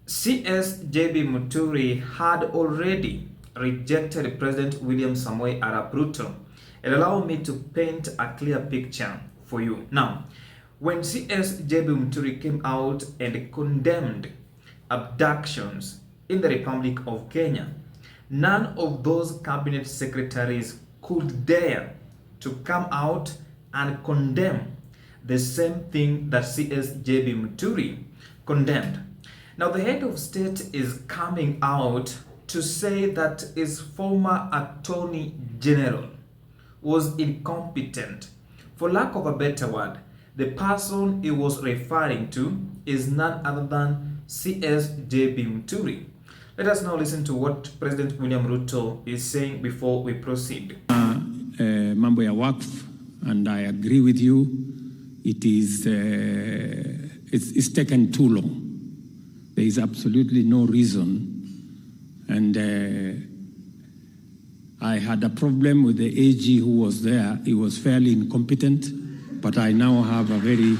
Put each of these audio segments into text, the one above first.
CSJB Muturi had already rejected President William Samoei Arap Ruto. And allow me to paint a clear picture for you. Now, when CSJB Muturi came out and condemned abductions in the Republic of Kenya, none of those cabinet secretaries could dare to come out and condemn the same thing that CSJB Muturi condemned. Now, the head of state is coming out to say that his former Attorney General was incompetent. For lack of a better word, the person he was referring to is none other than CSJB Muturi. Let us now listen to what President William Ruto is saying before we proceed. Mambo ya Waqf, and I agree with you. It is it's taken too long. There is absolutely no reason, and I had a problem with the AG who was there. He was fairly incompetent, but I now have a very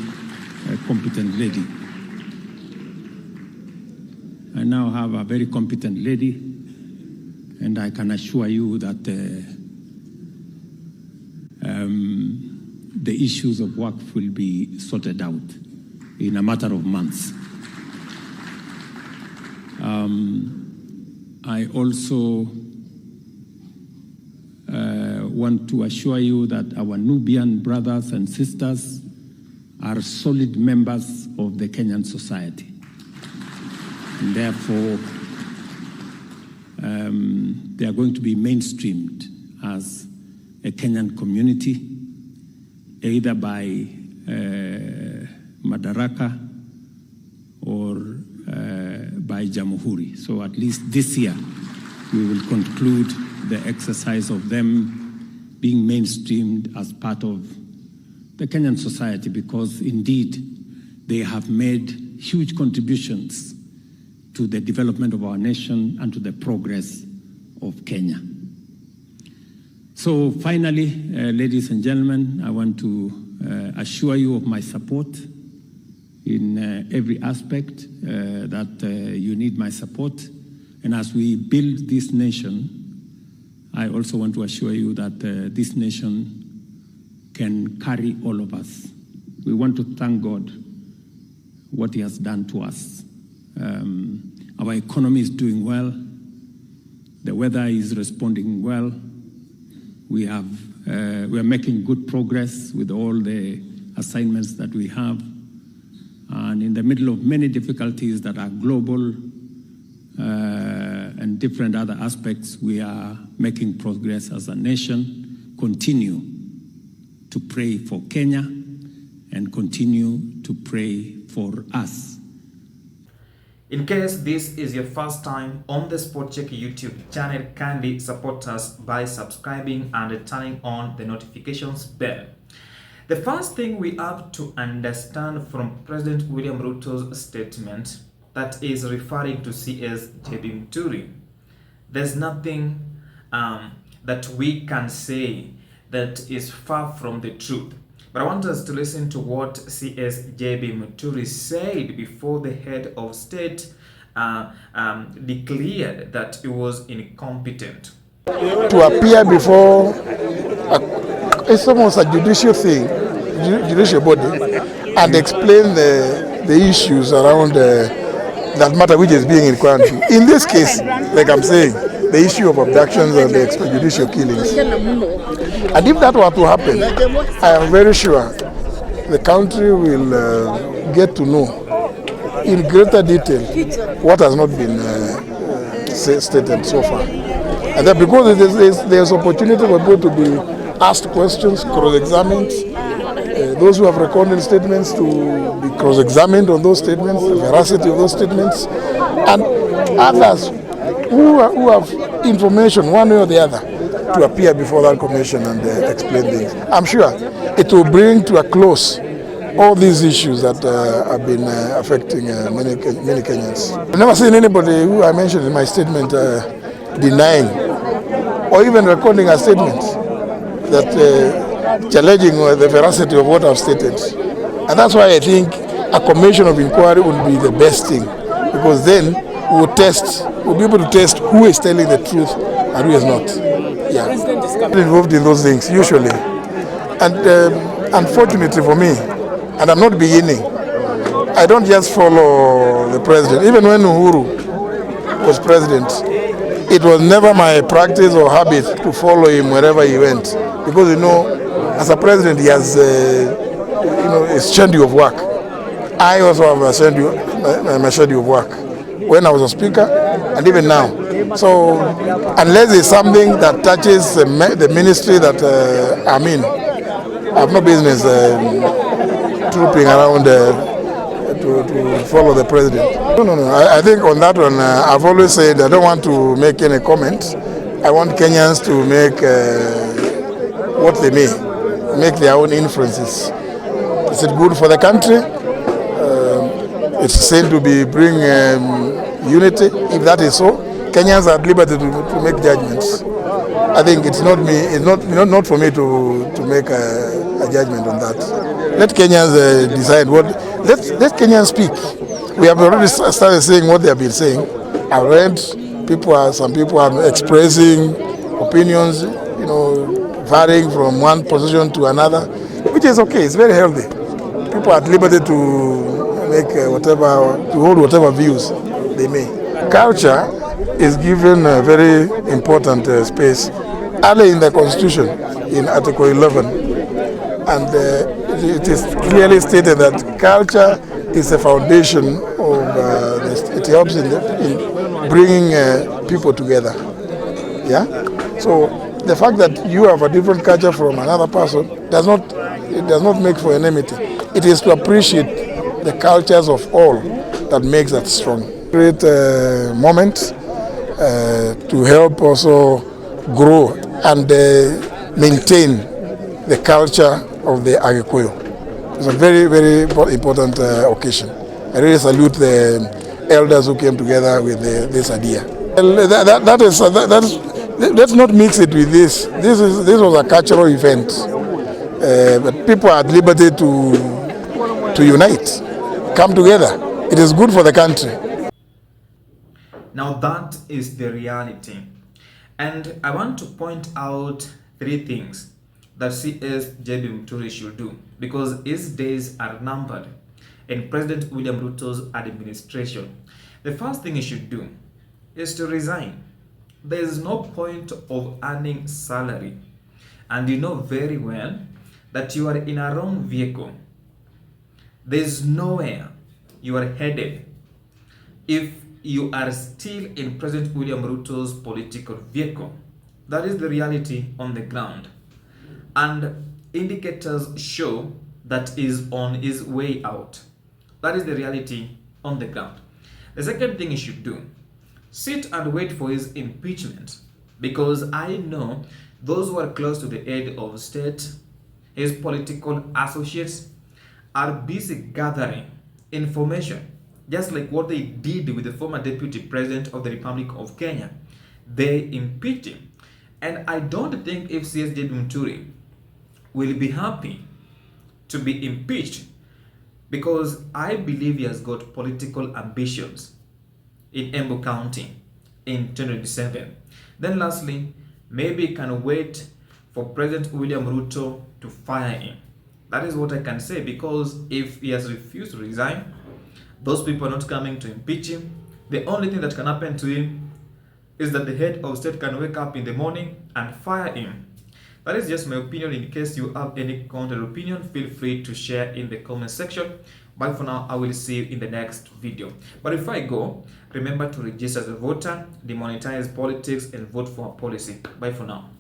competent lady. I now have a very competent lady, and I can assure you that the issues of Waqf will be sorted out in a matter of months. I also want to assure you that our Nubian brothers and sisters are solid members of the Kenyan society. And therefore, they are going to be mainstreamed as a Kenyan community, either by Madaraka or by Jamhuri. So at least this year, we will conclude the exercise of them being mainstreamed as part of the Kenyan society, because indeed they have made huge contributions to the development of our nation and to the progress of Kenya. So finally, ladies and gentlemen, I want to assure you of my support in every aspect that you need my support. And as we build this nation, I also want to assure you that this nation can carry all of us. We want to thank God what He has done to us. Our economy is doing well. The weather is responding well. We are making good progress with all the assignments that we have. And in the middle of many difficulties that are global and different other aspects, we are making progress as a nation. Continue to pray for Kenya and continue to pray for us. In case this is your first time on the Sport Check YouTube channel, kindly support us by subscribing and turning on the notifications bell. The first thing we have to understand from President William Ruto's statement that is referring to CSJB Muturi, there's nothing that we can say that is far from the truth. But I want us to listen to what CSJB Muturi said before the head of state declared that he was incompetent. To appear before, it's almost a judicial thing, judicial body, and explain the issues around that matter which is being inquired into. In this case, like I'm saying, the issue of abductions and the extrajudicial killings. And if that were to happen, I am very sure the country will get to know in greater detail what has not been stated so far. And that because there's opportunity for people to be asked questions, cross-examined, those who have recorded statements to be cross-examined on those statements, the veracity of those statements, and others who have information one way or the other to appear before that commission and explain things. I'm sure it will bring to a close all these issues that have been affecting many Kenyans. I've never seen anybody who I mentioned in my statement denying or even recording a statement that challenging the veracity of what I've stated. And that's why I think a commission of inquiry would be the best thing because then we'll be able to test who is telling the truth and who is not. Yeah, I'm involved in those things usually, and unfortunately for me, and I'm not beginning, I don't just follow the president. Even when Uhuru was president, it was never my practice or habit to follow him wherever he went, because as a president, he has a schedule of work. I also have a schedule of work when I was a speaker and even now. So unless it's something that touches the ministry that I'm in, I have no business trooping around to follow the president. No. I think on that one, I've always said I don't want to make any comment. I want Kenyans to make what they may, make their own inferences. Is it good for the country? It's said to bring unity. If that is so, Kenyans are at liberty to make judgments. I think it's not me. It's not for me to make a judgment on that. Let Kenyans decide what. Let Kenyans speak. We have already started saying what they have been saying. I read some people are expressing opinions, varying from one position to another, which is okay. It's very healthy. People are at liberty to make to hold whatever views they may. Culture is given a very important space early in the Constitution, in Article 11, and it is clearly stated that culture is the foundation of it helps in bringing people together. Yeah. So the fact that you have a different culture from another person does not make for enmity. It is to appreciate the cultures of all that makes that strong. Great moment to help also grow and maintain the culture of the Agikuyu. It's a very, very important occasion. I really salute the elders who came together with this idea. Let's not mix it with this. This was a cultural event, but people are at liberty to unite, come together. It is good for the country. Now that is the reality, and I want to point out 3 things that CSJB Muturi should do, because his days are numbered in President William Ruto's administration. The first thing he should do is to resign. There is no point of earning salary, and you know very well that you are in a wrong vehicle. There is nowhere you are headed if you are still in President William Ruto's political vehicle. That is the reality on the ground, and indicators show that is on his way out. That is the reality on the ground. The second thing he should do, sit and wait for his impeachment, because I know those who are close to the head of state, his political associates, are busy gathering information, just like what they did with the former deputy president of the Republic of Kenya. They impeached him, and I don't think if CSJB Muturi will be happy to be impeached, because I believe he has got political ambitions in Embu County in 2027. Then lastly, maybe he can wait for President William Ruto to fire him. That is what I can say, because if he has refused to resign, those people are not coming to impeach him. The only thing that can happen to him is that the head of state can wake up in the morning and fire him. That is just my opinion. In case you have any counter opinion, feel free to share in the comment section. Bye for now. I will see you in the next video. But before I go, remember to register as a voter, demonetize politics, and vote for a policy. Bye for now.